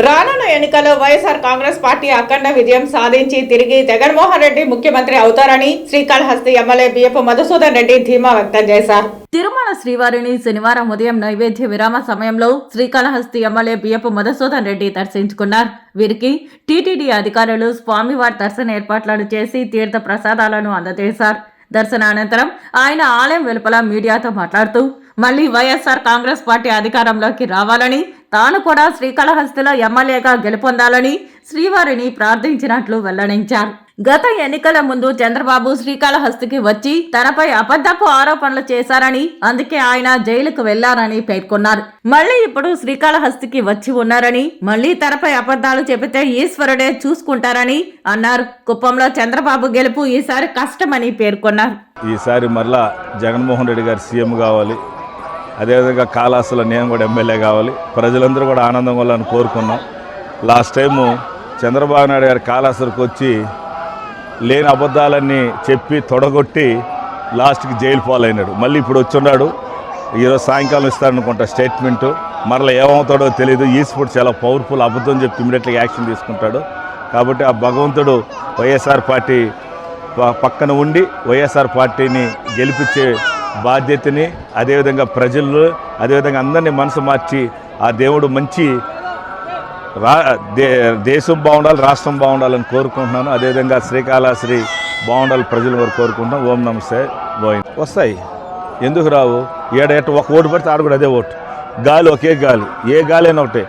రానున్న ఎన్నికల్లో వైఎస్ఆర్ కాంగ్రెస్ పార్టీ అఖండ విజయం సాధించి తిరిగి జగన్మోహన్ రెడ్డి ముఖ్యమంత్రి అవుతారని శ్రీకాళహస్తి ఎమ్మెల్యే బియ్యపు మధుసూదన్ రెడ్డి ధీమా వ్యక్తం చేశారు. తిరుమల శ్రీవారిని శనివారం ఉదయం నైవేద్య విరామ సమయంలో శ్రీకాళహస్తి ఎమ్మెల్యే బియ్యపు మధుసూదన్ రెడ్డి దర్శించుకున్నారు. వీరికి టీటీడీ అధికారులు స్వామివారి దర్శన ఏర్పాట్లను చేసి తీర్థ ప్రసాదాలను అందజేశారు. దర్శనానంతరం ఆయన ఆలయం వెలుపల మీడియాతో మాట్లాడుతూ మళ్లీ వైఎస్ఆర్ కాంగ్రెస్ పార్టీ అధికారంలోకి రావాలని, తాను కూడా శ్రీకాళహస్తిలో ఎమ్మెల్యేగా గెలుపొందాలని శ్రీవారిని ప్రార్థించినట్లు వెల్లడించారు. గత ఎన్నికల ముందు చంద్రబాబు శ్రీకాళహస్తికి వచ్చి తనపై అబద్ధపు ఆరోపణలు చేశారని, అందుకే ఆయన జైలుకు వెళ్లారని పేర్కొన్నారు. మళ్లీ ఇప్పుడు శ్రీకాళహస్తికి వచ్చి ఉన్నారని, మళ్లీ తనపై అబద్ధాలు చెబితే ఈశ్వరుడే చూసుకుంటారని అన్నారు. కుప్పంలో చంద్రబాబు గెలుపు ఈసారి కష్టమని పేర్కొన్నారు. ఈసారి మరలా జగన్మోహన్ రెడ్డి గారు సీఎం కావాలి, అదేవిధంగా కాళహస్తిలో నేను కూడా ఎమ్మెల్యే కావాలి, ప్రజలందరూ కూడా ఆనందంగా ఉండాలని కోరుకున్నాం. లాస్ట్ టైము చంద్రబాబు నాయుడు గారు కాళహస్తికి వచ్చి లేని అబద్ధాలన్నీ చెప్పి తొడగొట్టి లాస్ట్కి జైలు పాలైనాడు. మళ్ళీ ఇప్పుడు వచ్చున్నాడు. ఈరోజు సాయంకాలం ఇస్తాడనుకుంటా స్టేట్మెంటు. మరలా ఏమవుతాడో తెలియదు. ఈస్పోర్ట్ చాలా పవర్ఫుల్, అబద్ధం చెప్పి ఇమీడియట్గా యాక్షన్ తీసుకుంటాడు. కాబట్టి ఆ భగవంతుడు వైఎస్ఆర్ పార్టీ పక్కన ఉండి వైఎస్ఆర్ పార్టీని గెలిపించే బాధ్యతని, అదేవిధంగా ప్రజలు, అదేవిధంగా అందరినీ మనసు మార్చి ఆ దేవుడు మంచి దేశం బాగుండాలి, రాష్ట్రం బాగుండాలని కోరుకుంటున్నాను. అదేవిధంగా శ్రీకాళహస్తి బాగుండాలి, ప్రజలు వారు కోరుకుంటున్నాం. ఓం నమస్తే. వస్తాయి, ఎందుకు రావు? ఏడేట ఒక ఓటు పడితే ఆడ కూడా అదే ఓటు. గాలి ఒకే గాలి, ఏ గాలి అయినా ఒకటే.